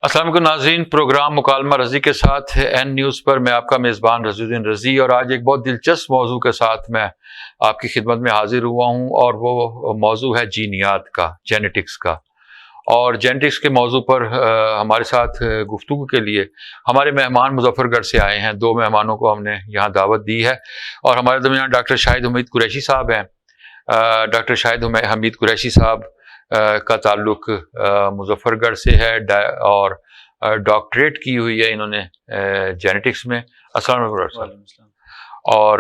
السلام علیکم ناظرین، پروگرام مکالمہ رضی کے ساتھ این نیوز پر میں آپ کا میزبان رضی الدین رضی، اور آج ایک بہت دلچسپ موضوع کے ساتھ میں آپ کی خدمت میں حاضر ہوا ہوں، اور وہ موضوع ہے جینیات کا، جینیٹکس کا۔ اور جینیٹکس کے موضوع پر ہمارے ساتھ گفتگو کے لیے ہمارے مہمان مظفر گڑھ سے آئے ہیں۔ 2 مہمانوں کو ہم نے یہاں دعوت دی ہے، اور ہمارے درمیان ڈاکٹر شاہد حمید قریشی صاحب ہیں۔ ڈاکٹر شاہد حمید قریشی صاحب کا تعلق مظفر گڑھ سے ہے، اور ڈاکٹریٹ کی ہوئی ہے انہوں نے جینیٹکس میں۔ السلام علیکم۔ اور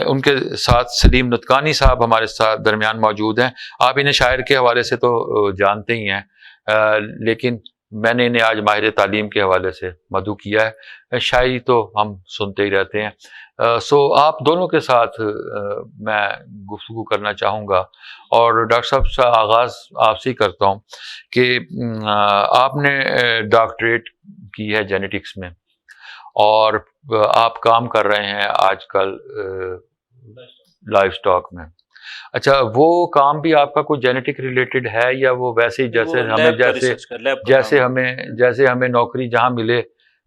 ان کے ساتھ سلیم نطقانی صاحب ہمارے ساتھ درمیان موجود ہیں۔ آپ انہیں شاعر کے حوالے سے تو جانتے ہی ہیں، لیکن میں نے انہیں آج ماہر تعلیم کے حوالے سے مدعو کیا ہے۔ شاعری تو ہم سنتے ہی رہتے ہیں۔ آپ دونوں کے ساتھ میں گفتگو کرنا چاہوں گا، اور ڈاکٹر صاحب سے آغاز آپ سے ہی کرتا ہوں کہ آپ نے ڈاکٹریٹ کی ہے جینیٹکس میں، اور آپ کام کر رہے ہیں آج کل لائف سٹاک میں۔ اچھا، وہ کام بھی آپ کا کوئی جینیٹک ریلیٹڈ ہے، یا وہ ویسے ہی جیسے ہمیں نوکری جہاں ملے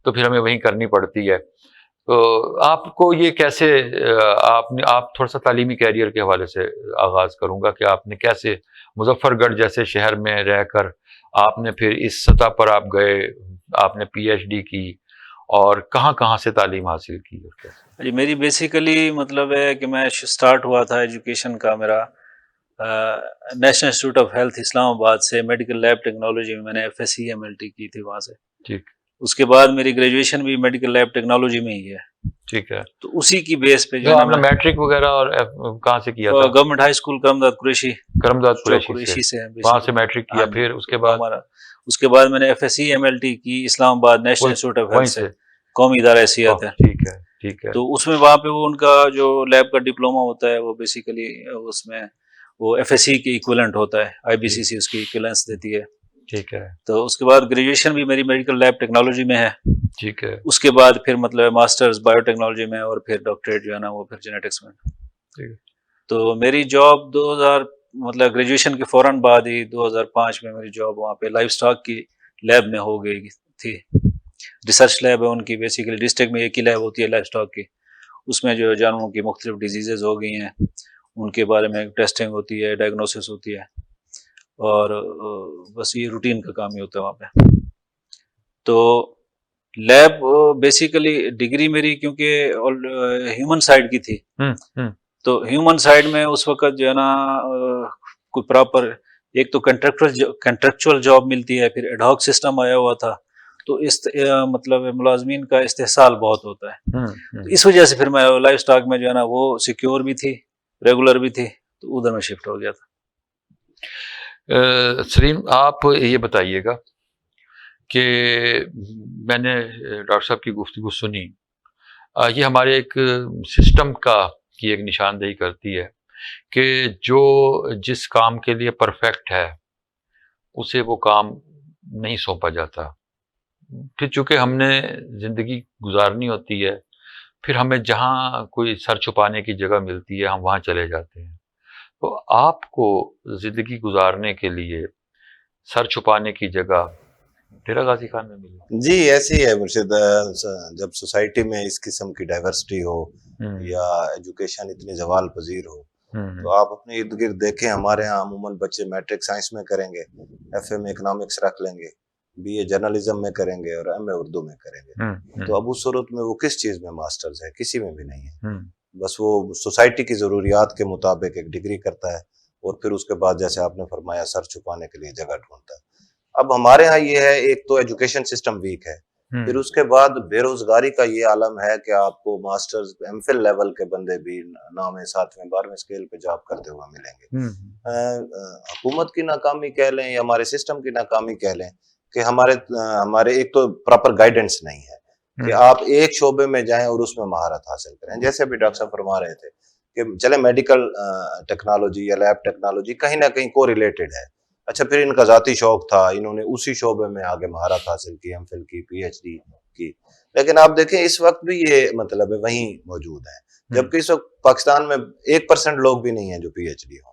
تو پھر ہمیں وہیں کرنی پڑتی ہے؟ تو آپ کو یہ کیسے، آپ تھوڑا سا تعلیمی کیریئر کے حوالے سے آغاز کروں گا کہ آپ نے کیسے مظفر گڑھ جیسے شہر میں رہ کر آپ نے پھر اس سطح پر آپ گئے، آپ نے پی ایچ ڈی کی، اور کہاں کہاں سے تعلیم حاصل کی؟ جی، میری بیسیکلی مطلب ہے کہ میں سٹارٹ ہوا تھا ایجوکیشن کا میرا نیشنل انسٹیٹیوٹ آف ہیلتھ اسلام آباد سے، میڈیکل لیب ٹیکنالوجی میں نے FSc MLT کی تھی وہاں سے۔ ٹھیک۔ اس کے بعد میری گریجویشن بھی میڈیکل لیب ٹیکنالوجی میں ہی ہے۔ ٹھیک ہے۔ تو اسی کی بیس پہ جو آپ نے میٹرک وغیرہ اور کہاں سے کیا تھا؟ Government high school Karamdad Qureshi Qureshi سے وہاں سے میٹرک کیا، پھر اس کے بعد میں نے FSc MLT کی اسلام آباد نیشنل انسٹیٹیوٹ آف ہیلتھ سے، قومی ادارہ حیثیت ہے۔ ٹھیک ہے، ٹھیک ہے۔ تو اس میں وہاں پہ وہ ان کا جو لیب کا ڈپلوما ہوتا ہے، وہ بیسیکلی اس میں وہ FSc کے ایکویلنٹ ہوتا ہے، IBCC اس کی ایکویلنس دیتی ہے۔ ٹھیک ہے۔ تو اس کے بعد گریجویشن بھی میری میڈیکل لیب ٹیکنالوجی میں ہے۔ ٹھیک ہے۔ اس کے بعد پھر مطلب ماسٹرز بایو ٹیکنالوجی میں، اور پھر ڈاکٹریٹ جو ہے نا وہ پھر جینیٹکس میں۔ تو میری جاب 2000 مطلب گریجویشن کے فوراً بعد ہی 2005 میں میری جاب وہاں پہ لائف سٹاک کی لیب میں ہو گئی تھی۔ ریسرچ لیب ہے ان کی، بیسیکلی ڈسٹرکٹ میں ایک ہی لیب ہوتی ہے لائف سٹاک کی۔ اس میں جو جانوروں کی مختلف ڈیزیزز ہو گئی ہیں ان کے بارے میں ٹیسٹنگ ہوتی ہے، ڈائگنوسس ہوتی ہے، اور بس یہ روٹین کا کام ہی ہوتا ہے وہاں پہ۔ تو لیب بیسیکلی ڈگری میری کیونکہ ہیومن سائڈ کی تھی، تو ہیومن سائڈ میں اس وقت جو ہے نا کوئی پراپر ایک تو کنٹریکچوئل جاب ملتی ہے، پھر ایڈہاک سسٹم آیا ہوا تھا، تو مطلب ملازمین کا استحصال بہت ہوتا ہے۔ تو اس وجہ سے پھر میں لائف سٹاک میں جو ہے نا وہ سیکیور بھی تھی، ریگولر بھی تھی، تو ادھر میں شفٹ ہو گیا تھا۔ سلیم، آپ یہ بتائیے گا کہ میں نے ڈاکٹر صاحب کی گفتگو سنی، یہ ہمارے ایک سسٹم کی ایک نشاندہی کرتی ہے کہ جو جس کام کے لیے پرفیکٹ ہے اسے وہ کام نہیں سونپا جاتا، پھر چونکہ ہم نے زندگی گزارنی ہوتی ہے، پھر ہمیں جہاں کوئی سر چھپانے کی جگہ ملتی ہے ہم وہاں چلے جاتے ہیں۔ تو آپ کو زندگی گزارنے کے لیے سر چھپانے کی جگہ ڈیرہ غازی خان میں ملی؟ جی ایسی ہے مرشد، جب سوسائٹی میں اس قسم کی ڈائیورسٹی ہو یا ایجوکیشن اتنی زوال پذیر ہو، تو آپ اپنے ارد گرد دیکھیں، ہمارے ہاں عموماً بچے میٹرک سائنس میں کریں گے، FA میں اکنامکس رکھ لیں گے، BA جرنلزم میں کریں گے، اور MA اردو میں کریں گے۔ تو اب اس صورت میں وہ کس چیز میں ماسٹرز ہے؟ کسی میں بھی نہیں ہے۔ بس وہ سوسائٹی کی ضروریات کے مطابق ایک ڈگری کرتا ہے، اور پھر اس کے بعد جیسے آپ نے فرمایا سر چھپانے کے لیے جگہ ڈھونڈتا ہے۔ اب ہمارے ہاں یہ ہے، ایک تو ایجوکیشن سسٹم ویک ہے، پھر اس کے بعد بے روزگاری کا یہ عالم ہے کہ آپ کو ماسٹرز MPhil لیول کے بندے بھی 9ویں 7ویں 12ویں اسکیل پہ جاب کرتے ہوئے ملیں گے۔ حکومت کی ناکامی کہہ لیں یا ہمارے سسٹم کی ناکامی کہہ لیں کہ ہمارے ایک تو پراپر گائیڈنس نہیں ہے کہ آپ ایک شعبے میں جائیں اور اس میں مہارت حاصل کریں۔ جیسے ابھی ڈاکٹر صاحب فرما رہے تھے کہ چلے میڈیکل ٹیکنالوجی یا لیب ٹیکنالوجی کہیں نہ کہیں کو ریلیٹڈ ہے، اچھا پھر ان کا ذاتی شوق تھا، انہوں نے اسی شعبے میں آگے مہارت حاصل کی، MPhil کی، PhD کی، لیکن آپ دیکھیں اس وقت بھی یہ مطلب ہے وہیں موجود ہے، جبکہ اس وقت پاکستان میں 1% لوگ بھی نہیں ہیں جو PhD ہوں۔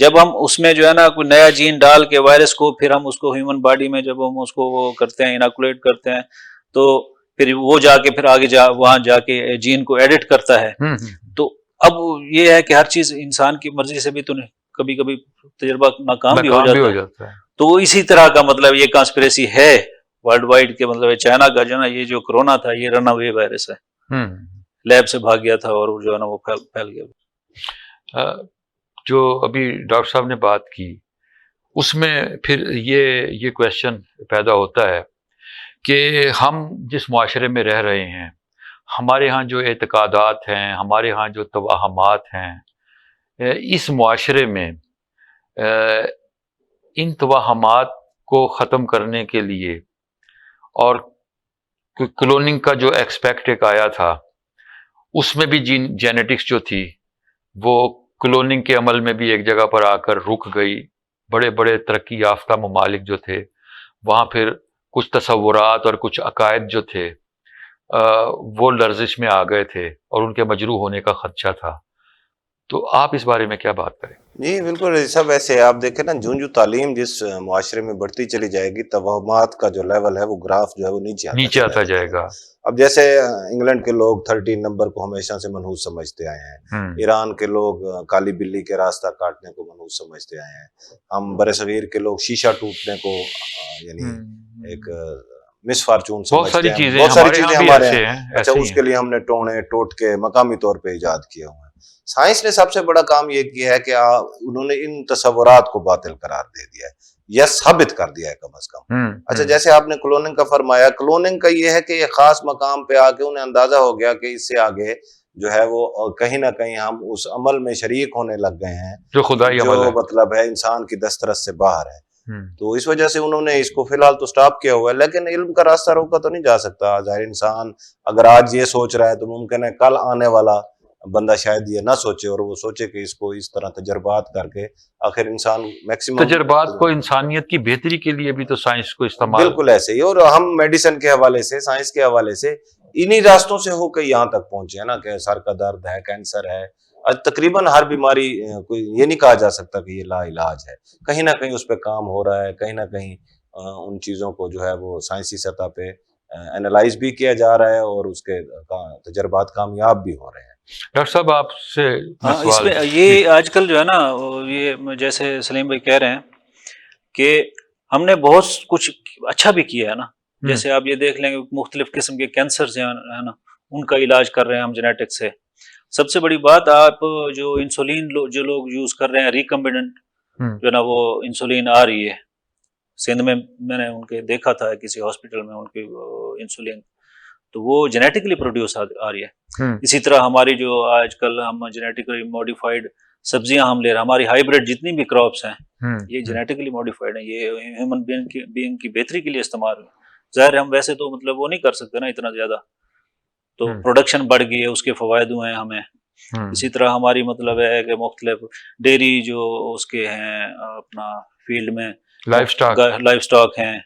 جب ہم اس میں جو ہے نا کوئی نیا جین ڈال کے وائرس کو پھر ہم اس کو ہیومن باڈی میں جب ہم اس کو وہ کرتے ہیں اناکولیٹ کرتے ہیں تو پھر وہ جا کے پھر آگے وہاں جا کے جین کو ایڈٹ کرتا ہے. تو اب یہ ہے کہ ہر چیز انسان کی مرضی سے بھی تو کبھی کبھی تجربہ ناکام بھی ہو جاتا ہے. تو اسی طرح کا مطلب یہ کانسپریسی ہے ورلڈ وائڈ کے مطلب چائنا کا جو ہے نا یہ جو کرونا تھا یہ رن اوے وائرس ہے, لیب سے بھاگ گیا تھا اور جو ہے نا وہ پھیل گیا. جو ابھی ڈاکٹر صاحب نے بات کی اس میں پھر یہ کویشچن پیدا ہوتا ہے کہ ہم جس معاشرے میں رہ رہے ہیں, ہمارے ہاں جو اعتقادات ہیں, ہمارے ہاں جو توہمات ہیں, اس معاشرے میں ان توہمات کو ختم کرنے کے لیے اور کلوننگ کا جو ایکسپیکٹ ایک آیا تھا اس میں بھی جینیٹکس جو تھی وہ کلوننگ کے عمل میں بھی ایک جگہ پر آ کر رک گئی. بڑے بڑے ترقی یافتہ ممالک جو تھے وہاں پھر کچھ تصورات اور کچھ عقائد جو تھے وہ لرزش میں آ گئے تھے اور ان کے مجروح ہونے کا خدشہ تھا. تو آپ اس بارے میں کیا بات کریں؟ جی بالکل سب ایسے آپ دیکھیں نا جو تعلیم جس معاشرے میں بڑھتی چلی جائے گی توہمات کا جو لیول ہے وہ گراف جو ہے وہ نیچے آتا جائے گا. اب جیسے انگلینڈ کے لوگ 13 نمبر کو ہمیشہ سے منحوس سمجھتے آئے ہیں, ایران کے لوگ کالی بلی کے راستہ کاٹنے کو منحوس سمجھتے آئے ہیں, ہم برصغیر کے لوگ شیشہ ٹوٹنے کو یعنی ایک مس فارچون سمجھتے ہیں. بہت ساری چیزیں ہمارے ہیں. اچھا اس کے لیے ہم نے ٹونے ٹوٹ کے مقامی طور پہ ایجاد کیے ہوئے ہیں. سائنس نے سب سے بڑا کام یہ کیا ہے کہ انہوں نے ان تصورات کو باطل قرار دے دیا ہے یا ثابت کر دیا ہے کم از کم. اچھا جیسے آپ نے کلوننگ کا فرمایا, کلوننگ کا یہ ہے کہ یہ خاص مقام پہ آ کے انہیں اندازہ ہو گیا کہ اس سے آگے جو ہے وہ کہیں نہ کہیں ہم اس عمل میں شریک ہونے لگ گئے ہیں جو خدائی عمل ہے, مطلب ہے انسان کی دسترس سے باہر ہے. تو اس وجہ سے انہوں نے اس کو فی الحال تو سٹاپ کیا ہوا ہے, لیکن علم کا راستہ روکا تو نہیں جا سکتا. ظاہر انسان اگر آج یہ سوچ رہا ہے تو ممکن ہے کل آنے والا بندہ شاید یہ نہ سوچے اور وہ سوچے کہ اس کو اس طرح تجربات کر کے آخر انسان میکسیمم تجربات کو انسانیت کی بہتری کے لیے بھی تو سائنس کو استعمال بالکل ایسے ہی. اور ہم میڈیسن کے حوالے سے سائنس کے حوالے سے انہی راستوں سے ہو کے یہاں تک پہنچے ہیں نا کہ سر کا درد ہے, کینسر ہے, تقریباً ہر بیماری کوئی یہ نہیں کہا جا سکتا کہ یہ لا علاج ہے. کہیں نہ کہیں اس پہ کام ہو رہا ہے, کہیں نہ کہیں ان چیزوں کو جو ہے وہ سائنسی سطح پہ اینالائز بھی کیا جا رہا ہے اور اس کے تجربات کامیاب بھی ہو رہے ہیں. ڈاکٹر صاحب آپ سے اس میں یہ آج کل جو ہے نا یہ جیسے سلیم بھائی کہہ رہے ہیں کہ ہم نے بہت کچھ اچھا بھی کیا ہے نا. جیسے آپ یہ دیکھ لیں گے مختلف قسم کے کینسرز ہیں نا, ان کا علاج کر رہے ہیں ہم جینیٹک سے. سب سے بڑی بات آپ جو انسولین جو لوگ یوز کر رہے ہیں ریکمبیننٹ جو ہے نا وہ انسولین آ رہی ہے سندھ میں نے ان کے دیکھا تھا کسی ہاسپٹل میں ان کی انسولین, تو وہ جینیٹکلی پروڈیوس آ رہی ہے. اسی طرح ہماری جو آج کل ہم جینیٹکلی موڈیفائڈ سبزیاں ہم لے رہے ہیں, ہماری ہائیبریڈ جتنی بھی کراپس ہیں یہ جینیٹکلی موڈیفائڈ ہیں, یہ ہیومن بینگ کی بہتری کے لیے استعمال ہے. ظاہر ہم ویسے تو مطلب وہ نہیں کر سکتے نا اتنا زیادہ, تو پروڈکشن بڑھ گئی ہے, اس کے فوائد ہوئے ہیں ہمیں. اسی طرح ہماری مطلب ہے کہ مختلف ڈیری جو اس کے ہیں اپنا فیلڈ میں لائف سٹاک ہیں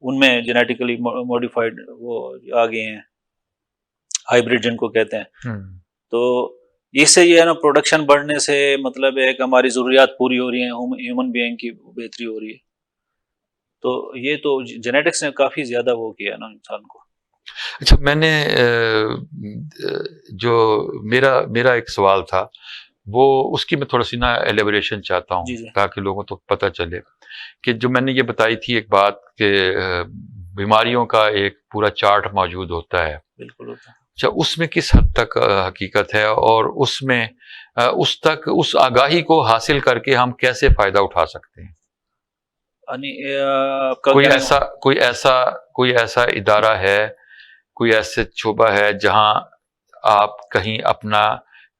ان میں جینیٹیکلی موڈیفائڈ وہ آ گئے ہیں, ہائیبریڈ جن کو کہتے ہیں. تو اس سے یہ ہے نا پروڈکشن بڑھنے سے مطلب ہے کہ ہماری ضروریات پوری ہو رہی ہیں, ہیومن بینگ کی بہتری ہو رہی ہے. تو یہ تو جینیٹکس نے کافی زیادہ وہ کیا ہے نا انسان کو. اچھا میں نے جو میرا ایک سوال تھا وہ اس کی میں تھوڑا سی نا ایلیبریشن چاہتا ہوں تاکہ لوگوں کو پتہ چلے کہ جو میں نے یہ بتائی تھی ایک بات کہ بیماریوں کا ایک پورا چارٹ موجود ہوتا ہے. بالکل ہوتا ہے. اچھا اس میں کس حد تک حقیقت ہے اور اس میں اس آگاہی کو حاصل کر کے ہم کیسے فائدہ اٹھا سکتے ہیں؟ کوئی ایسا ادارہ ہے, کوئی ایسے شعبہ ہے جہاں آپ کہیں اپنا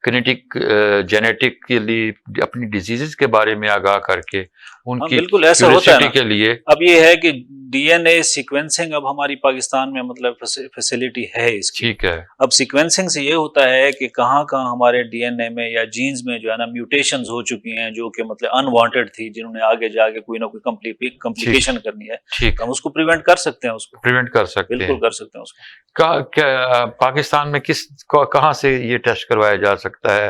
جینیٹک کے لیے اپنی ڈیزیزز کے بارے میں آگاہ کر کے ان کی بالکل ایسا ہوتا ہے کے لیے. اب یہ ہے کہ ڈی این اے سیکوینسنگ اب ہماری پاکستان میں مطلب فیسلٹی ہے اس کی. ٹھیک ہے. اب سیکوینسنگ سے یہ ہوتا ہے کہ کہاں ہمارے ڈی این اے میں یا جینز میں جو ہے نا میوٹیشنز ہو چکی ہیں جو کہ مطلب ان وانٹیڈ تھی, جنہوں نے آگے جا کے کوئی نہ کوئی کمپلیکیشن کرنی ہے. ٹھیک, ہم اس کو پریونٹ کر سکتے ہیں, بالکل کر سکتے ہیں اس کو. پاکستان میں کہاں سے یہ ٹیسٹ کروایا جا سکتا ہے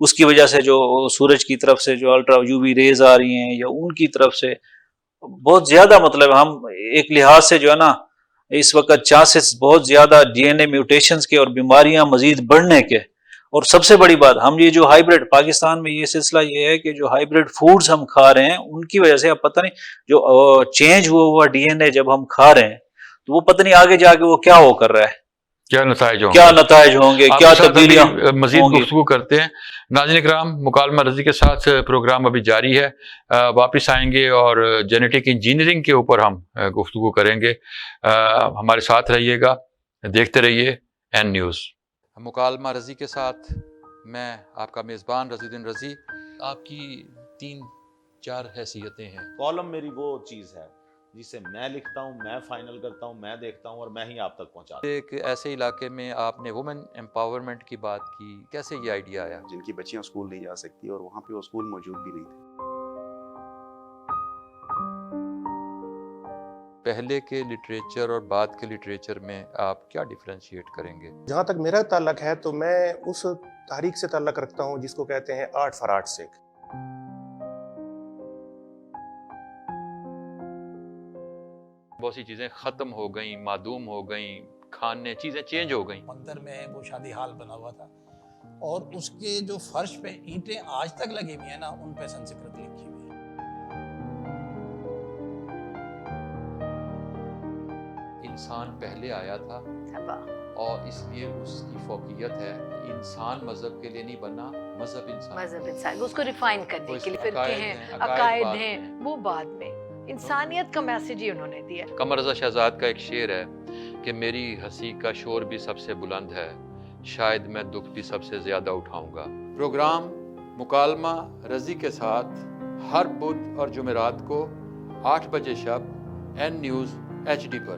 اس کی وجہ سے جو سورج کی طرف سے جو الٹرا یو وی ریز آ رہی ہیں یا ان کی طرف سے بہت زیادہ مطلب ہم ایک لحاظ سے جو ہے نا اس وقت چانسز بہت زیادہ ڈی این اے میوٹیشنز کے اور بیماریاں مزید بڑھنے کے. اور سب سے بڑی بات ہم یہ جو ہائیبرڈ پاکستان میں یہ سلسلہ یہ ہے کہ جو ہائیبرڈ فوڈز ہم کھا رہے ہیں ان کی وجہ سے اب پتہ نہیں جو چینج ہوا ڈی این اے جب ہم کھا رہے ہیں تو وہ پتہ نہیں آگے جا کے وہ کیا ہو کر رہا ہے, کیا نتائج ہوں کیا نتائج ہوں گے, کیا تبدیلیاں مزید ہوں گی. گفتگو کرتے ہیں. ناظرین کرام, مکالمہ رضی کے ساتھ پروگرام ابھی جاری ہے, واپس آئیں گے اور جینیٹک انجینئرنگ کے اوپر ہم گفتگو کریں گے. ہمارے ساتھ رہیے گا, دیکھتے رہیے این نیوز. مکالمہ رضی کے ساتھ میں آپ کا میزبان رضی الدین رضی. آپ کی 3-4 حیثیتیں ہیں. کالم میری وہ چیز ہے جسے میں لکھتا ہوں, میں فائنل کرتا ہوں, میں دیکھتا ہوں اور میں ہی آپ تک پہنچاتا ہوں. ایک ایسے علاقے میں آپ نے وومن امپاورمنٹ کی بات کی, کیسے یہ آئیڈیا آیا؟ جن کی بچیاں اسکول نہیں جا سکتی اور وہاں پہ وہ اسکول موجود بھی نہیں تھے. پہلے کے لٹریچر اور بعد کے لٹریچر میں آپ کیا ڈیفرینشیٹ کریں گے؟ جہاں تک میرا تعلق ہے تو میں اس تحریک سے تعلق رکھتا ہوں جس کو کہتے ہیں آرٹ فار آرٹ سیک. بہت سی چیزیں ختم ہو گئیں, معدوم ہو گئیں, کھانے چیزیں چینج ہو گئیں. مندر میں وہ شادی حال بنا ہوا تھا اور اس کے جو فرش پہ اینٹیں آج تک لگی ہوئی ہیں نا ان پہ سنسکرت لکھی ہوئی ہے. انسان پہلے آیا تھا اور اس لیے اس کی فوقیت ہے. انسان مذہب کے لیے نہیں بنا, مذہب انسان اس کو ریفائن کرنے کے لیے فرقے ہیں, عقائد ہیں, وہ بعد میں. انسانیت کا میسج ہی انہوں نے دیا. قمر رضا شہزاد کا ایک شعر ہے کہ میری ہنسی کا شور بھی سب سے بلند ہے, شاید میں دکھ بھی سب سے زیادہ اٹھاؤں گا. پروگرام مکالمہ رضی کے ساتھ ہر بدھ اور جمعرات کو 8 بجے شب این نیوز HD پر.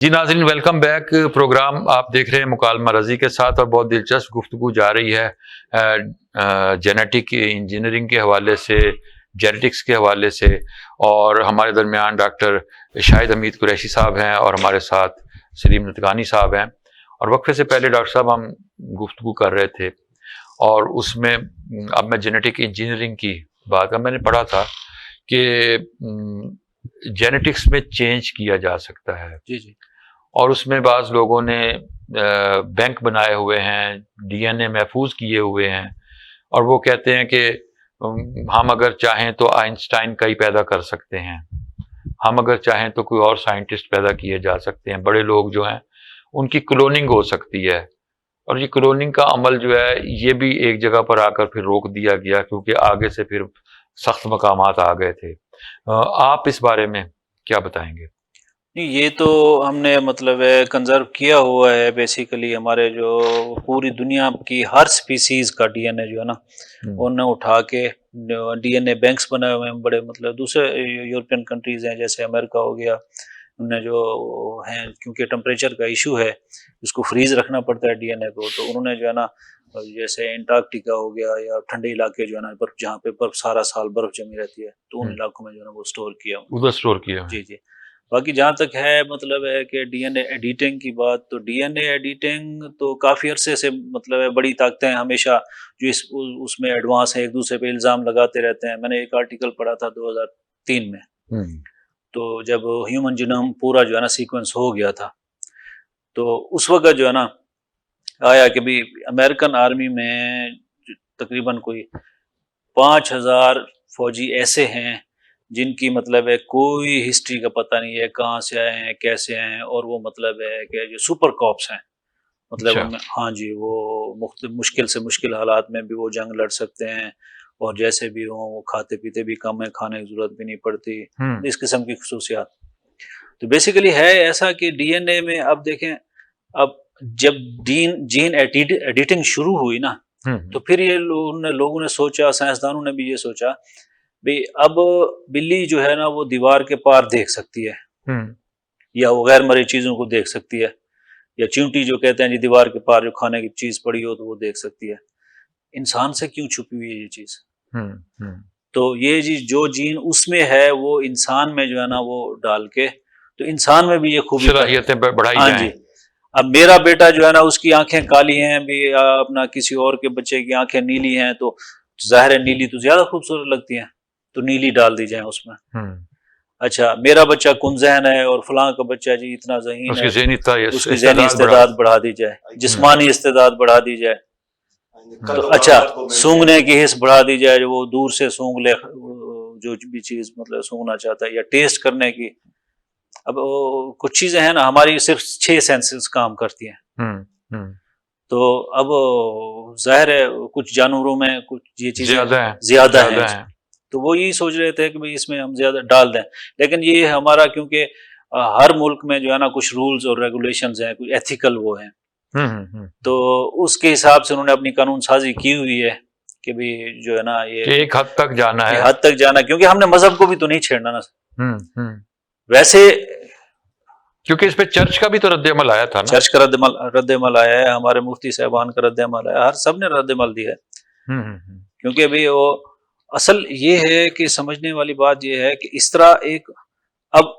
جی ناظرین, ویلکم بیک. پروگرام آپ دیکھ رہے ہیں مکالمہ رضی کے ساتھ اور بہت دلچسپ گفتگو جا رہی ہے جینیٹک انجینئرنگ کے حوالے سے, جینیٹکس کے حوالے سے. اور ہمارے درمیان ڈاکٹر شاہد حمید قریشی صاحب ہیں اور ہمارے ساتھ سلیم نطقانی صاحب ہیں. اور وقفے سے پہلے ڈاکٹر صاحب ہم گفتگو کر رہے تھے اور اس میں اب میں جینیٹک انجینئرنگ کی بات, اب میں نے پڑھا تھا کہ جینیٹکس میں چینج کیا جا سکتا ہے. جی جی. اور اس میں بعض لوگوں نے بینک بنائے ہوئے ہیں, ڈی این اے محفوظ کیے ہوئے ہیں, اور وہ کہتے ہیں کہ ہم اگر چاہیں تو آئنسٹائن کا ہی پیدا کر سکتے ہیں, ہم اگر چاہیں تو کوئی اور سائنٹسٹ پیدا کیے جا سکتے ہیں. بڑے لوگ جو ہیں ان کی کلوننگ ہو سکتی ہے, اور یہ کلوننگ کا عمل جو ہے یہ بھی ایک جگہ پر آ کر پھر روک دیا گیا کیونکہ آگے سے پھر سخت مقامات آ گئے تھے. آپ اس بارے میں کیا بتائیں گے؟ نہیں, یہ تو ہم نے مطلب ہے کنزرو کیا ہوا ہے بیسیکلی. ہمارے جو پوری دنیا کی ہر سپیسیز کا ڈی این اے جو ہے نا انہیں اٹھا کے ڈی این اے بینکس بنائے ہوئے ہیں بڑے. مطلب دوسرے یورپین کنٹریز ہیں جیسے امریکہ ہو گیا, انہیں جو ہیں کیونکہ ٹمپریچر کا ایشو ہے اس کو فریز رکھنا پڑتا ہے ڈی این اے کو, تو انہوں نے جو ہے نا جیسے انٹارکٹیکا ہو گیا یا ٹھنڈے علاقے جو ہے نا برف, جہاں پہ برف سارا سال برف جمی رہتی ہے, تو ان علاقوں میں جو ہے نا وہ اسٹور کیا ہوا, ادھر اسٹور کیا. جی جی. باقی جہاں تک ہے مطلب ہے کہ ڈی این اے ایڈیٹنگ کی بات, تو ڈی این اے ایڈیٹنگ تو کافی عرصے سے مطلب ہے بڑی طاقتیں ہمیشہ جو اس میں ایڈوانس ہیں ایک دوسرے پہ الزام لگاتے رہتے ہیں. میں نے ایک آرٹیکل پڑھا تھا 2003 میں, تو جب ہیومن جینوم پورا جو ہے نا سیکوینس ہو گیا تھا تو اس وقت جو ہے نا آیا کہ بھی امریکن آرمی میں تقریباً کوئی 5000 فوجی ایسے ہیں جن کی مطلب ہے کوئی ہسٹری کا پتہ نہیں ہے, کہاں سے آئے ہیں, کیسے آئے ہیں, اور وہ مطلب ہے کہ جو سپر کاپس ہیں مطلب ان میں, ہاں جی, وہ مختلف مشکل سے مشکل حالات میں بھی وہ جنگ لڑ سکتے ہیں, اور جیسے بھی ہوں وہ کھاتے پیتے بھی کم ہے, کھانے کی ضرورت بھی نہیں پڑتی, اس قسم کی خصوصیات. تو بیسیکلی ہے ایسا کہ ڈی این اے میں اب دیکھیں, اب جب جین ایڈیٹنگ شروع ہوئی نا تو پھر یہ لوگوں نے سوچا, سائنسدانوں نے بھی یہ سوچا بھئی اب بلی جو ہے نا وہ دیوار کے پار دیکھ سکتی ہے یا وہ غیر مرئی چیزوں کو دیکھ سکتی ہے, یا چیونٹی جو کہتے ہیں جی دیوار کے پار جو کھانے کی چیز پڑی ہو تو وہ دیکھ سکتی ہے. انسان سے کیوں چھپی ہوئی ہے یہ چیز؟ تو یہ جی جو جین اس میں ہے وہ انسان میں جو ہے نا وہ ڈال کے, تو انسان میں بھی یہ خوبی صلاحیتیں بڑھائی ہاں جائیں. جی. اب میرا بیٹا جو ہے نا اس کی آنکھیں کالی ہیں بھی، اپنا کسی اور کے بچے کی آنکھیں نیلی ہیں، تو ظاہر ہے نیلی تو زیادہ خوبصورت لگتی ہیں، تو نیلی ڈال دی جائیں اس میں. اچھا میرا بچہ کن ذہن ہے اور فلاں کا بچہ جی اتنا ذہین اس ہے، کی ذہنی اس کی ذہنی استعداد بڑھا دی جائے، جسمانی استعداد بڑھا دی جائے. تو اچھا سونگنے کی حس بڑھا دی جائے، جو وہ دور سے سونگ لے جو بھی چیز مطلب سونگنا چاہتا ہے، یا ٹیسٹ کرنے کی. اب کچھ چیزیں ہیں نا ہماری صرف 6 سینسز کام کرتی ہیں، تو اب ظاہر ہے کچھ جانوروں میں کچھ یہ چیزیں زیادہ ہیں، تو وہ یہی سوچ رہے تھے کہ بھئی اس میں ہم زیادہ ڈال دیں. لیکن یہ ہمارا کیونکہ ہر ملک میں جو ہے نا کچھ رولز اور ریگولیشنز ہیں، کچھ ایتھیکل وہ ہیں، تو اس کے حساب سے انہوں نے اپنی قانون سازی کی ہوئی ہے کہ بھی جو ہے نا یہ ایک حد تک جانا ہے، حد تک جانا، کیونکہ ہم نے مذہب کو بھی تو نہیں چھیڑنا نا. ویسے کیونکہ اس پہ چرچ کا بھی تو رد عمل آیا تھا نا، چرچ کا رد عمل آیا ہے، ہمارے مفتی صاحبان کا رد عمل آیا، ہر سب نے رد عمل دیا ہے. کیونکہ ابھی وہ اصل یہ ہے کہ سمجھنے والی بات یہ ہے کہ اس طرح ایک، اب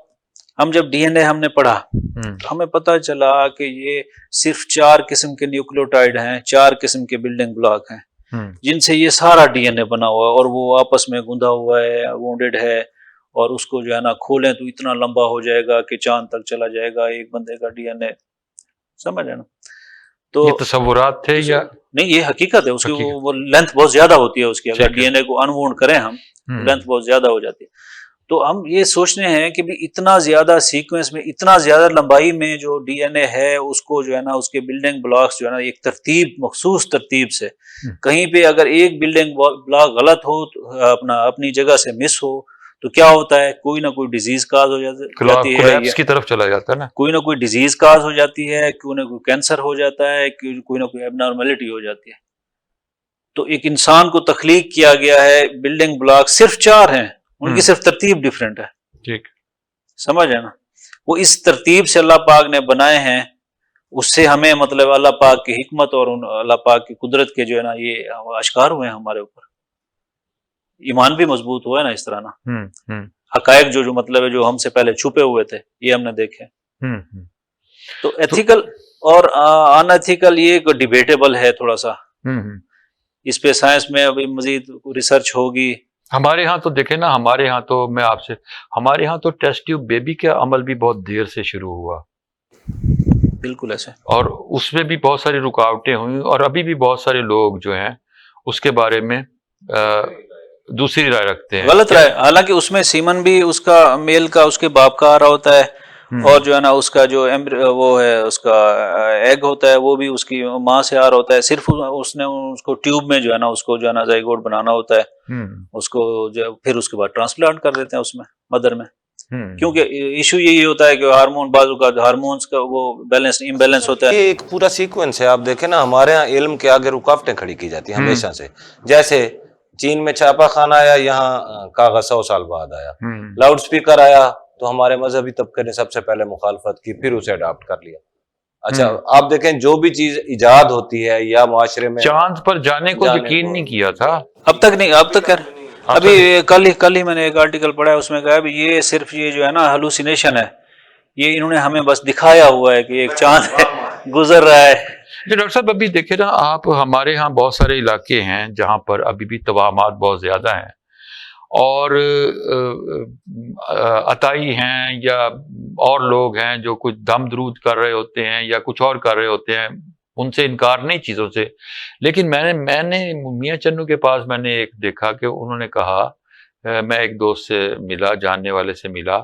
ہم جب ڈی این اے ہم نے پڑھا تو ہمیں پتہ چلا کہ یہ صرف 4 قسم کے نیوکلیوٹائڈ ہیں، 4 قسم کے بلڈنگ بلاک ہیں جن سے یہ سارا ڈی این اے بنا ہوا ہے، اور وہ آپس میں گندھا ہوا ہے، وونڈڈ ہے، اور اس کو جو ہے نا کھولیں تو اتنا لمبا ہو جائے گا کہ چاند تک چلا جائے گا ایک بندے کا ڈی این اے. سمجھ ہے نا؟ تو یہ تصورات تھے یا نہیں، یہ حقیقت ہے. اس کی وہ لینتھ بہت زیادہ ہوتی ہے اس کی، اگر ڈی این اے کو انوونڈ کریں ہم لینتھ بہت زیادہ ہو جاتی ہے. تو ہم یہ سوچنے ہیں کہ بھی اتنا زیادہ سیکوینس میں، اتنا زیادہ لمبائی میں جو ڈی این اے ہے، اس کو جو ہے نا اس کے بلڈنگ بلاکس جو ہے نا ایک ترتیب، مخصوص ترتیب سے، کہیں پہ اگر ایک بلڈنگ بلاک غلط ہو، اپنی جگہ سے مس ہو، تو کیا ہوتا ہے، کوئی نہ کوئی ڈیزیز کاز ہو جاتی ہے، کی طرف چلا جاتا ہے نا، کوئی نہ کوئی ڈیزیز کاز ہو جاتی ہے، کوئی نہ کوئی کینسر ہو جاتا ہے، کوئی نہ کوئی ایبنارملٹی ہو جاتی ہے. تو ایک انسان کو تخلیق کیا گیا ہے، بلڈنگ بلاک صرف 4 ہیں، ان کی صرف ترتیب ڈیفرنٹ ہے. ٹھیک سمجھ ہے نا؟ وہ اس ترتیب سے اللہ پاک نے بنائے ہیں، اس سے ہمیں مطلب اللہ پاک کی حکمت اور اللہ پاک کی قدرت کے جو ہے نا یہ اشکار ہوئے ہیں ہمارے اوپر. ایمان بھی مضبوط ہوا ہے نا اس طرح نا، حقائق جو مطلب ہے جو ہم سے پہلے چھپے ہوئے تھے یہ ہم نے دیکھے. تو ایتھیکل اور ان ایتھیکل یہ ڈیبیٹیبل ہے تھوڑا سا، اس پہ سائنس میں ابھی مزید ریسرچ ہوگی. ہمارے ہاں تو دیکھیں نا، ہمارے ہاں تو میں آپ سے، ہمارے ہاں تو ٹیسٹ ٹیوب بیبی کا عمل بھی بہت دیر سے شروع ہوا، بالکل ایسے، اور اس میں بھی بہت ساری رکاوٹیں ہوئیں، اور ابھی بھی بہت سارے لوگ جو ہیں اس کے بارے میں دوسری رائے رکھتے ہیں، غلط رائے. حالانکہ اس میں سیمن بھی اس کا میل کا اس کے باپ کا آ رہا ہوتا ہے، اور جو ہے نا اس کا جو وہ ہے اس کا ایگ ہوتا ہے وہ بھی اس کی ماں سے آ رہا ہوتا ہے. صرف اس نے اس کو ٹیوب میں جو ہے نا اس کو جو ہے نا زائگوٹ بنانا ہوتا ہے، اس کو جو پھر اس کے بعد ٹرانسپلانٹ کر دیتے ہیں اس میں مدر میں. کیونکہ ایشو یہی ہوتا ہے کہ ہارمون، بازو کا ہارمونز کا وہ بیلنس امبیلنس ہوتا ہے. یہ ایک پورا سیکوینس ہے. آپ دیکھیں نا ہمارے ہاں علم کے آگے رکاوٹیں کھڑی کی جاتی ہیں ہمیشہ سے. جیسے چین میں چھاپا خانہ آیا، یہاں کاغذ 100 سال بعد آیا. لاؤڈ سپیکر آیا تو ہمارے مذہبی طبقے نے سب سے پہلے مخالفت کی، پھر اسے اڈاپٹ کر لیا. اچھا آپ دیکھیں جو بھی چیز ایجاد ہوتی ہے یا معاشرے میں، چاند پر جانے کو یقین نہیں کیا تھا اب تک نہیں، اب تک ابھی کل ہی میں نے ایک آرٹیکل پڑھا ہے، اس میں کہا بھی یہ صرف یہ جو ہے نا ہلوسینیشن ہے، یہ انہوں نے ہمیں بس دکھایا ہوا ہے کہ ایک چاند گزر رہا ہے. جی ڈاکٹر صاحب، ابھی دیکھیں نا آپ، ہمارے ہاں بہت سارے علاقے ہیں جہاں پر ابھی بھی توہمات بہت زیادہ ہیں، اور عطائی ہیں یا اور لوگ ہیں جو کچھ دم درود کر رہے ہوتے ہیں یا کچھ اور کر رہے ہوتے ہیں، ان سے انکار نہیں چیزوں سے. لیکن میں نے میاں چنو کے پاس میں نے ایک دیکھا کہ انہوں نے کہا، میں ایک دوست سے ملا، جاننے والے سے ملا،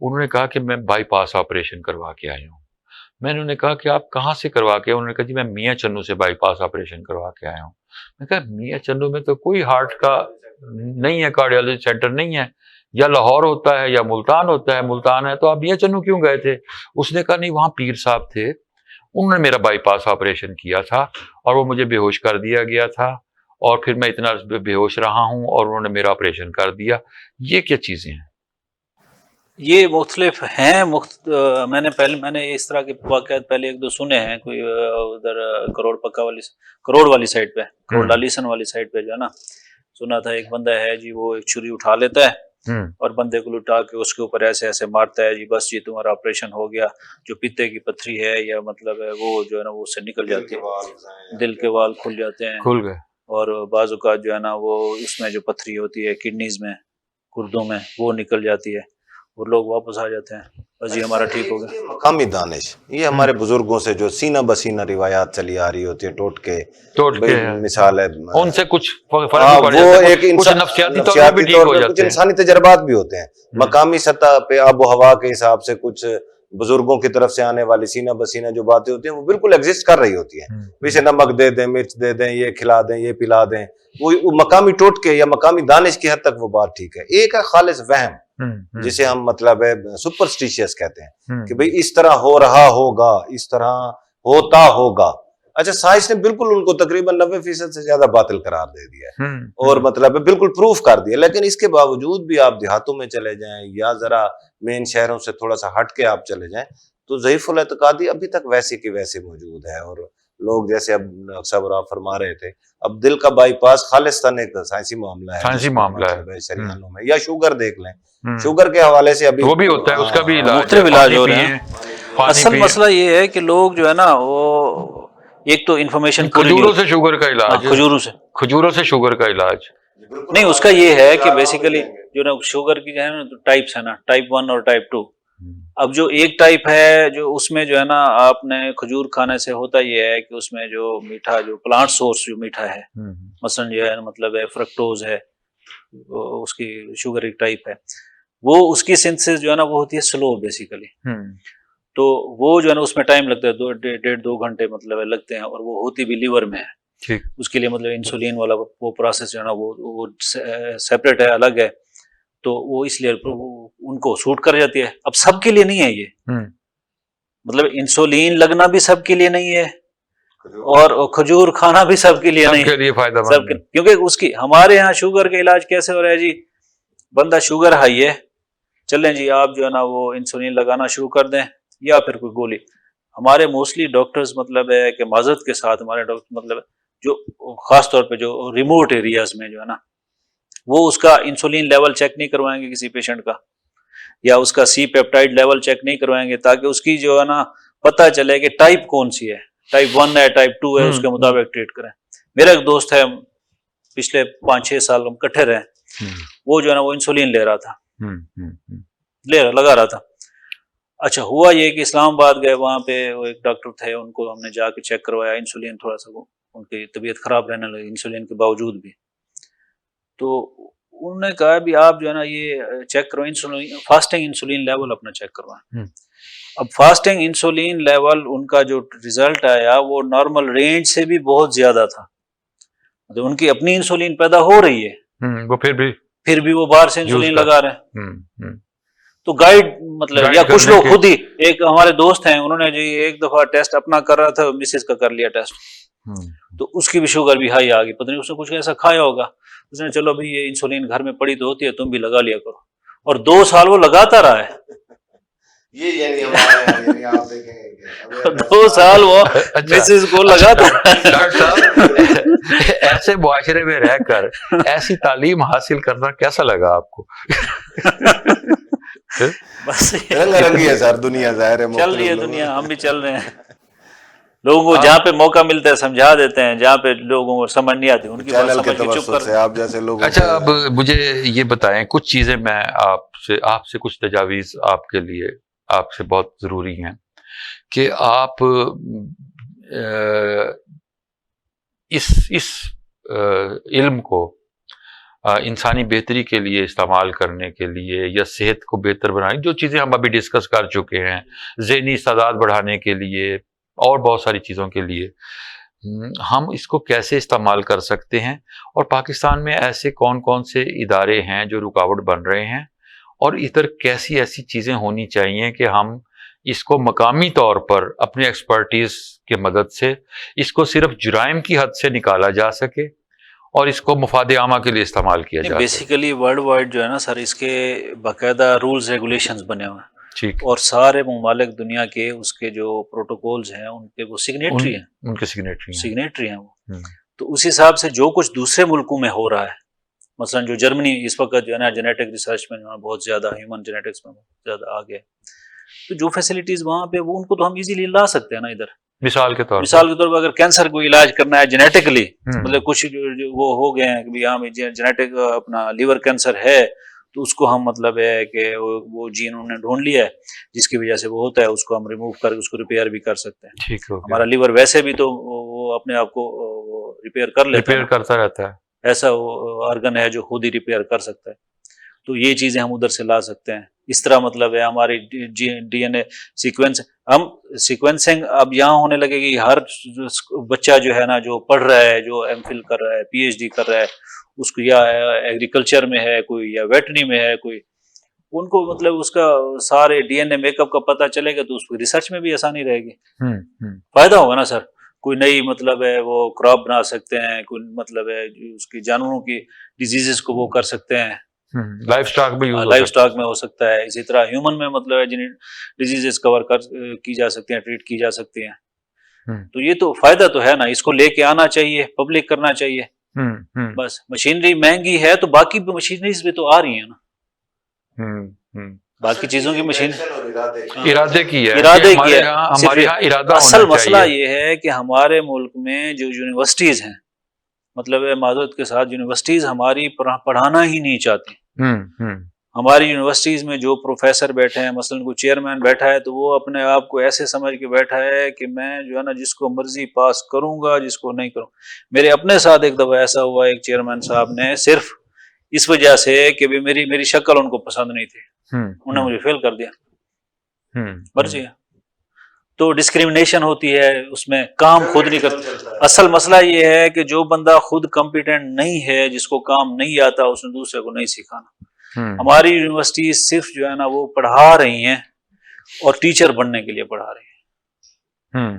انہوں نے کہا کہ میں بائی پاس آپریشن کروا کے آیا ہوں. میں نے انہوں نے کہا کہ آپ کہاں سے کروا کے؟ انہوں نے کہا جی میں میاں چنو سے بائی پاس آپریشن کروا کے آیا ہوں. میں کہا میاں چنو میں تو کوئی ہارٹ کا نہیں ہے، کارڈیالوجی سینٹر نہیں ہے، یا لاہور ہوتا ہے یا ملتان ہوتا ہے. ملتان ہے تو آپ میاں چنو کیوں گئے تھے؟ اس نے کہا نہیں، وہاں پیر صاحب تھے، انہوں نے میرا بائی پاس آپریشن کیا تھا اور وہ مجھے بے ہوش کر دیا گیا تھا، اور پھر میں اتنا بے ہوش رہا ہوں اور انہوں نے میرا آپریشن کر دیا. یہ کیا چیزیں ہیں؟ یہ مختلف ہیں. میں نے اس طرح کے واقعات پہلے 1-2 سنے ہیں. کوئی ادھر کروڑ والی سائڈ پہ، کروڑ ڈالیسن والی سائڈ پہ جو ہے نا، سنا تھا ایک بندہ ہے جی وہ ایک چھری اٹھا لیتا ہے اور بندے کو لٹا کے اس کے اوپر ایسے ایسے مارتا ہے، جی بس جی تمہارا آپریشن ہو گیا، جو پیتے کی پتھری ہے یا مطلب ہے وہ جو ہے نا وہ اس سے نکل جاتی ہے، دل کے وال کھل جاتے ہیں، کھل گئے، اور بعض اوقات جو ہے نا وہ اس میں جو پتھری ہوتی ہے کڈنیز میں، گردوں میں، وہ نکل جاتی ہے اور لوگ واپس آ جاتے ہیں، بس جی ہمارا ٹھیک ہو گیا۔ مقامی دانش، یہ ہمارے بزرگوں سے جو سینہ بسینہ روایات چلی آ رہی ہوتی ہے، ٹوٹ کے مثال ہے، ان سے کچھ فرق وہ ایک کچھ نفسیاتی طور نفسیاتی پہ طور پہ کچھ انسانی تجربات بھی ہوتے ہیں، مقامی سطح پہ آب و ہوا کے حساب سے کچھ بزرگوں کی طرف سے آنے والی سینہ بسینہ جو باتیں ہوتی ہیں وہ بالکل ایگزسٹ کر رہی ہوتی ہیں، اسے نمک دے دیں، مرچ دے دیں، یہ کھلا دیں، یہ پلا دیں، وہ مقامی ٹوٹکے یا مقامی دانش کی حد تک وہ بات ٹھیک ہے۔ ایک ہے خالص وہم، جسے ہم مطلب ہے سپرسٹیشیس کہتے ہیں کہ بھئی اس طرح ہو رہا ہوگا، اس طرح ہوتا ہوگا۔ اچھا، سائنس نے بالکل ان کو تقریباً 90% سے زیادہ باطل قرار دے دیا ہے اور مطلب ہے بالکل پروف کر دیا، لیکن اس کے باوجود بھی آپ دیہاتوں میں چلے جائیں یا ذرا مین شہروں سے تھوڑا سا ہٹ کے آپ چلے جائیں تو ضعیف الاعتقادی ابھی تک ویسے کی ویسے موجود ہے، اور لوگ جیسے اب صبر آپ فرما رہے تھے، اب دل کا بائی پاس خالصتاً ایک سائنسی معاملہ ہے، سائنسی معاملہ ہے شریانوں میں، یا شوگر دیکھ لیں، شوگر کے حوالے سے ابھی وہ بھی ہوتا ہے، اس کا بھی مختلف علاج ہو رہے ہیں۔ اصل مسئلہ یہ ہے کہ لوگ جو ہے نا وہ ایک تو انفارمیشن کھجوروں سے شوگر کا علاج، کھجوروں سے شوگر کا علاج نہیں، اس کا یہ ہے کہ بیسیکلی جو نا شوگر کی جو ہے نا ٹائپس ہے نا، ٹائپ 1 اور ٹائپ 2۔ اب جو ایک ٹائپ ہے جو اس میں جو ہے نا آپ نے کھجور کھانے سے ہوتا یہ ہے کہ اس میں جو میٹھا، جو پلانٹ سورس جو میٹھا ہے، مثلا جو ہے مطلب ہے فرکٹوز ہے، اس کی شوگر ایک ٹائپ ہے، وہ اس کی سنتھسس جو ہے نا وہ ہوتی ہے سلو بیسیکلی، تو وہ جو ہے نا اس میں ٹائم لگتا ہے، 1.5-2 گھنٹے مطلب لگتے ہیں، اور وہ ہوتی بھی لیور میں ہے، اس کے لیے مطلب انسولین والا وہ پروسیس جو ہے نا وہ سیپریٹ ہے، الگ ہے، تو وہ اس لیے ان کو سوٹ کر جاتی ہے۔ اب سب کے لیے نہیں ہے یہ، مطلب انسولین لگنا بھی سب کے لیے نہیں ہے، اور کھجور کھانا بھی سب کے لیے نہیں ہے، فائدہ مند ہے، کیونکہ اس کی ہمارے ہاں شوگر کا علاج کیسے ہو رہا ہے جی، بندہ شوگر ہائی ہے، چلیں جی آپ جو ہے نا وہ انسولین لگانا شروع کر دیں یا پھر کوئی گولی۔ ہمارے موسٹلی ڈاکٹرز مطلب ہے کہ معذرت کے ساتھ ہمارے ڈاکٹر مطلب جو خاص طور پہ جو ریموٹ ایریاز میں جو ہے نا وہ اس کا انسولین لیول چیک نہیں کروائیں گے کسی پیشنٹ کا، یا اس کا سی پیپٹائڈ لیول چیک نہیں کروائیں گے تاکہ اس کی جو ہے نا پتہ چلے کہ ٹائپ کون سی ہے، ٹائپ 1 ہے، ٹائپ 2 ہے، اس کے مطابق ٹریٹ کریں۔ میرا ایک دوست ہے، پچھلے 5-6 سال ہم کٹھے رہے، وہ جو ہے نا وہ انسولین لے رہا تھا، لگا رہا تھا۔ اچھا ہوا یہ کہ اسلام آباد گئے، وہاں پہ وہ ایک ڈاکٹر تھے، ان کو ہم نے جا کے چیک کروایا، انسولین تھوڑا سا ان کی طبیعت خراب رہنے لگی انسولین کے باوجود بھی، تو انہوں نے کہا بھی آپ جو ہے نا یہ چیک کرو انسولین، فاسٹنگ انسولین لیول اپنا چیک کروائیں۔ اب فاسٹنگ انسولین لیول ان کا جو ریزلٹ آیا وہ نارمل رینج سے بھی بہت زیادہ تھا، تو ان کی اپنی انسولین پیدا ہو رہی ہے، وہ پھر بھی وہ باہر سے انسولین لگا رہے ہیں۔ تو گائیڈ مطلب یا کچھ لوگ خود ہی، ایک ہمارے دوست ہیں انہوں نے جی ایک دفعہ ٹیسٹ اپنا کر رہا تھا، مسز کا کر لیا ٹیسٹ، تو اس کی بھی شوگر بھی ہائی آ گئی، پتہ نہیں اس نے کچھ ایسا کھایا ہوگا، اس نے چلو بھائی یہ انسولین گھر میں پڑی تو ہوتی ہے، تم بھی لگا لیا کرو، اور 2 سال وہ لگاتا رہا ہے، یہ یعنی آپ دیکھیں 2 سال وہ مسز کو لگاتا۔ ڈاکٹر صاحب ایسے معاشرے میں رہ کر ایسی تعلیم حاصل کرنا کیسا لگا آپ کو؟ بس رنگ رنگی ہے سر دنیا، ظاہر ہے چل رہی ہے دنیا، ہم بھی چل رہے ہیں، لوگوں کو جہاں پہ موقع ملتا ہے سمجھا دیتے ہیں، جہاں پہ لوگوں کو سمجھ نہیں آتی ان کی بات سمجھ کے چپ کر۔ آپ جیسے لوگ، اچھا اب مجھے یہ بتائیں، کچھ چیزیں میں آپ سے کچھ تجاویز آپ کے لیے آپ سے بہت ضروری ہیں کہ آپ اس علم کو انسانی بہتری کے لیے استعمال کرنے کے لیے یا صحت کو بہتر بنانے، جو چیزیں ہم ابھی ڈسکس کر چکے ہیں، ذہنی استعداد بڑھانے کے لیے اور بہت ساری چیزوں کے لیے، ہم اس کو کیسے استعمال کر سکتے ہیں، اور پاکستان میں ایسے کون کون سے ادارے ہیں جو رکاوٹ بن رہے ہیں، اور ادھر کیسی ایسی چیزیں ہونی چاہیے کہ ہم اس کو مقامی طور پر اپنے ایکسپرٹیز کی مدد سے اس کو صرف جرائم کی حد سے نکالا جا سکے اور اس کو مفاد عامہ کے لیے استعمال کیا جائے۔ بیسیکلی ورلڈ وائڈ جو ہے نا سر، اس کے باقاعدہ رولز ریگولیشنز بنے ہوئے ہیں، ٹھیک، اور سارے ممالک دنیا کے اس کے جو پروٹوکولز ہیں ان کے وہ سگنیٹری ہیں، ان کے سگنیٹری ہیں وہ، تو اس حساب سے جو کچھ دوسرے ملکوں میں ہو رہا ہے مثلاً جو جرمنی اس وقت جو ہے نا جینیٹک ریسرچ میں جو ہے بہت زیادہ، ہیومن جینیٹکس میں بہت زیادہ آگے ہے، تو جو فیسلٹیز وہاں پہ وہ ان کو تو ہم ایزیلی لا سکتے ہیں نا ادھر. مثال کے طور مثال کے طور پر اگر کینسر کو علاج کرنا ہے جینیٹکلی، مطلب کچھ جو وہ ہو گئے ہیں کہ ہاں جینیٹک اپنا لیور کینسر ہے، تو اس کو ہم مطلب ہے کہ وہ جین انہوں نے ڈھونڈ لیا ہے جس کی وجہ سے وہ ہوتا ہے، اس کو ہم ریموو کر اس کو ریپیئر بھی کر سکتے ہیں. ٹھیک ہو ہمارا لیور ویسے بھی تو وہ اپنے آپ کو ریپیئر کر لیتا ہے، ریپیئر کرتا رہتا ہے. ایسا وہ آرگن ہے جو خود ہی ریپیئر کر سکتا ہے. تو یہ چیزیں ہم ادھر سے لا سکتے ہیں. اس طرح مطلب ہے ہماری ڈی این اے سیکوینس، ہم سیکوینسنگ اب یہاں ہونے لگے گی. ہر بچہ جو ہے نا جو پڑھ رہا ہے، جو ایم فل کر رہا ہے، پی ایچ ڈی کر رہا ہے، اس کو یا ایگریکلچر میں ہے کوئی یا ویٹنی میں ہے کوئی، ان کو مطلب اس کا سارے ڈی این اے میک اپ کا پتہ چلے گا تو اس کو ریسرچ میں بھی آسانی رہے گی. فائدہ ہوگا نا سر. کوئی نئی مطلب ہے وہ کراپ بنا سکتے ہیں، کوئی مطلب ہے اس کی جانوروں کی ڈیزیزز کو وہ کر سکتے ہیں، لائف سٹاک بھی لائف سٹاک میں ہو سکتا ہے. اسی طرح ہیومن میں مطلب ہے جن ڈیزیزز کور کی جا سکتی ہیں، ٹریٹ کی جا سکتی ہیں. تو یہ تو فائدہ تو ہے نا، اس کو لے کے آنا چاہیے، پبلک کرنا چاہیے. بس مشینری مہنگی ہے تو باقی بھی مشینریز بھی تو آ رہی ہیں نا، باقی چیزوں کی مشین ارادے کی ہے، ارادے کی ہے. ہمارے یہاں ارادہ اصل مسئلہ یہ ہے کہ ہمارے ملک میں جو یونیورسٹیز ہیں، مطلب معذرت کے ساتھ یونیورسٹیز ہماری پڑھانا ہی نہیں چاہتی. ہماری یونیورسٹیز میں جو پروفیسر بیٹھے ہیں، مثلا کوئی چیئرمین بیٹھا ہے تو وہ اپنے آپ کو ایسے سمجھ کے بیٹھا ہے کہ میں جو ہے نا جس کو مرضی پاس کروں گا، جس کو نہیں کروں. میرے اپنے ساتھ ایک دفعہ ایسا ہوا، ایک چیئرمین صاحب نے صرف اس وجہ سے کہ میری شکل ان کو پسند نہیں تھی، انہوں نے مجھے فیل کر دیا. مرضی ہے تو ڈسکریمنیشن ہوتی ہے اس میں، کام خود نہیں کرتا. اصل مسئلہ یہ ہے کہ جو بندہ خود کمپیٹنٹ نہیں ہے، جس کو کام نہیں آتا، اس نے دوسرے کو نہیں سکھانا. ہماری یونیورسٹی صرف جو ہے نا وہ پڑھا رہی ہیں اور ٹیچر بننے کے لیے پڑھا رہی ہیں.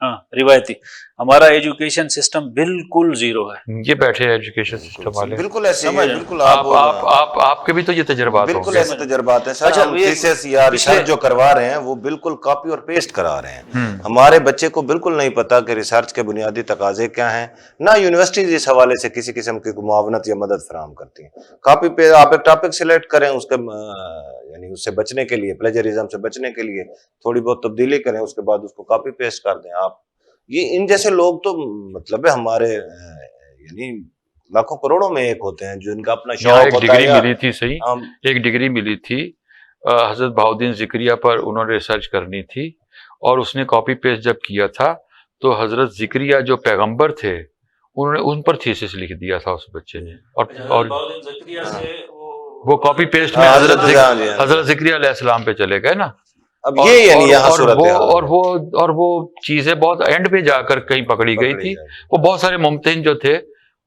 ہاں روایتی. ہمارا ایجوکیشن سسٹم بالکل زیرو ہے. یہ بیٹھے ایجوکیشن سسٹم والے بالکل ایسے ہی ہے. بالکل آپ کے بھی تو یہ تجربات ہوں بالکل ایسے تجربات ہیں سر. ہم تھیسس یا ریسرچ جو کروا رہے ہیں وہ بالکل کاپی اور پیسٹ کرا رہے ہیں. ہمارے بچے کو بالکل نہیں پتا کہ ریسرچ کے بنیادی تقاضے کیا ہیں. نہ یونیورسٹیز اس حوالے سے کسی قسم کی معاونت یا مدد فراہم کرتی ہیں. کاپی پہ آپ ایک ٹاپک سلیکٹ کریں، اس کے یعنی اس سے بچنے کے لیے، پلیجرزم سے بچنے کے لیے تھوڑی بہت تبدیلی کریں، اس کے بعد اس کو کاپی پیسٹ کر دیں. آپ یہ ان جیسے لوگ تو مطلب ہمارے یعنی لاکھوں کروڑوں میں ایک ہوتے ہیں جن کا اپنا شوق ایک ڈگری ملی تھی. صحیح، ایک ڈگری ملی تھی حضرت بہاؤالدین ذکریہ پر، انہوں نے ریسرچ کرنی تھی اور اس نے کاپی پیسٹ جب کیا تھا تو حضرت ذکریہ جو پیغمبر تھے انہوں نے ان پر تھیسس لکھ دیا تھا اس بچے نے. اور وہ کاپی پیسٹ میں حضرت ذکریہ علیہ السلام پہ چلے گئے نا. اب یہ یعنی یہاں صورت ہے. اور وہ چیزیں بہت اینڈ پہ جا کر کہیں پکڑی گئی تھی. وہ بہت سارے ممتحن جو تھے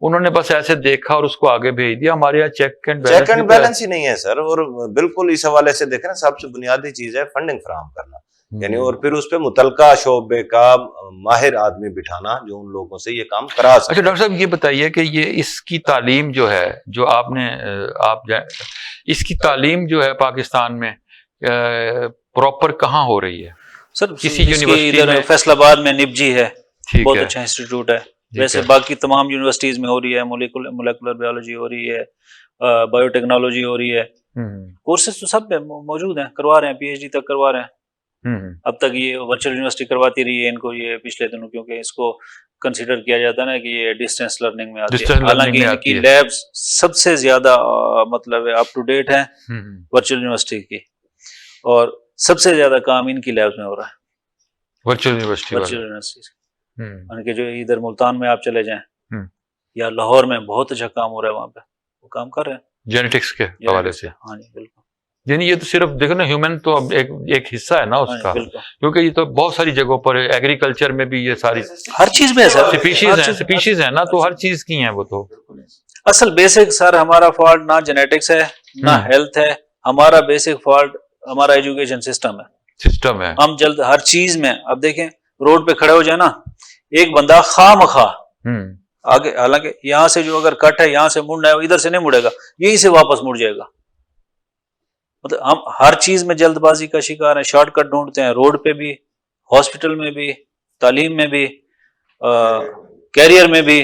انہوں نے بس ایسے دیکھا اور اس کو آگے بھیج دیا. ہمارے یہاں چیک اینڈ بیلنس ہی نہیں ہے سر. اور بالکل اس حوالے سے دیکھیں نا، سب سے بنیادی چیز ہے فنڈنگ فراہم کرنا، یعنی اور پھر اس پہ متعلقہ شعبے کا ماہر آدمی بٹھانا جو ان لوگوں سے یہ کام کرا سکے. اچھا ڈاکٹر صاحب یہ بتائیے کہ یہ اس کی تعلیم جو ہے جو اس کی تعلیم جو ہے پاکستان میں پراپر کہاں ہو رہی ہے؟ سر کسی یونیورسٹی میں فیصل آباد میں نبجی ہے، بہت اچھا انسٹیٹیوٹ ہے. ویسے باقی تمام یونیورسٹیز میں ہو رہی ہے، مولیکولر بیولوجی ہو رہی ہے، بایو ٹیکنالوجی ہو رہی ہے. کورسز تو سب موجود ہیں، کروا رہے ہیں، پی ایچ ڈی تک کروا رہے ہیں. اب تک یہ ورچوئل یونیورسٹی کرواتی رہی ہے ان کو یہ پچھلے دنوں، کیونکہ اس کو کنسیڈر کیا جاتا ہے نا کہ یہ ڈسٹینس لرننگ میں آتی ہے. حالانکہ ان کی لیبس سب سے زیادہ مطلب اپ ٹو ڈیٹ ہیں ورچوئل یونیورسٹی کی، اور سب سے زیادہ کام ان کی لیبس میں ہو رہا ہے ورچوئل یونیورسٹی. یعنی کہ جو ادھر ملتان میں آپ چلے جائیں یا لاہور میں بہت اچھا کام ہو رہا ہے، وہاں پہ وہ کام کر رہے ہیں جینیٹکس کے حوالے سے. ہاں جی بالکل. یعنی یہ تو صرف دیکھو نا ہیومن تو اب ایک حصہ ہے نا اس کا، کیونکہ یہ تو بہت ساری جگہوں پر ایگریکلچر میں بھی یہ ساری ہر چیز میں سپیشیز ہیں نا، تو ہر چیز کی ہیں وہ. تو اصل بیسک سر ہمارا فالٹ نہ جینیٹکس ہے نہ ہیلتھ ہے، ہمارا بیسک فالٹ ہمارا ایجوکیشن سسٹم ہے. ہم جلد ہر چیز میں، اب دیکھیں روڈ پہ کھڑے ہو جائے نا، ایک بندہ خواہ مخواہ آگے، حالانکہ یہاں سے جو اگر کٹ ہے یہاں سے مڑنا ہے، ادھر سے نہیں مڑے گا، یہیں سے واپس مڑ جائے گا. مطلب ہم ہر چیز میں جلد بازی کا شکار ہیں، شارٹ کٹ ڈھونڈتے ہیں، روڈ پہ بھی، ہاسپٹل میں بھی، تعلیم میں بھی، کیریئر میں بھی.